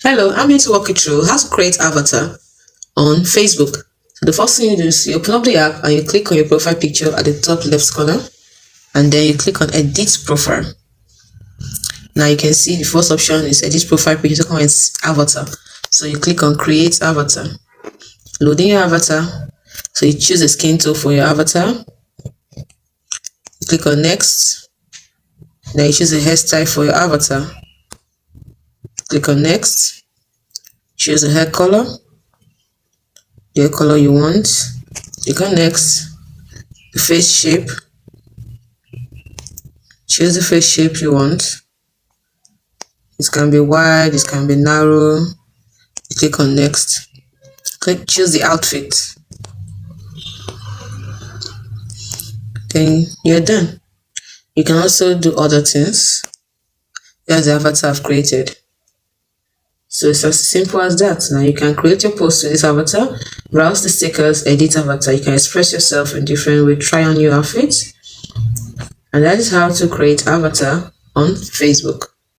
Hello, I'm here to walk you through how to create avatar on Facebook. So the first thing you do is you open up the app and you click on your profile picture at the top left corner, and then you click on edit profile. Now you can see the first option is edit profile picture, second one is avatar. So you click on create avatar. Loading your avatar. So you choose a skin tone for your avatar. You click on next. Then you choose a hairstyle for your avatar. Click on next. Choose the hair color, the hair color you want. Click on next. The face shape. Choose the face shape you want. It can be wide, it can be narrow. You click on next. Choose the outfit. Then you're done. You can also do other things. Here's the avatar I've created. So it's as simple as that. Now you can create your post with this avatar, browse the stickers, edit avatar. You can express yourself in different ways, try on new outfits. And that is how to create avatar on Facebook.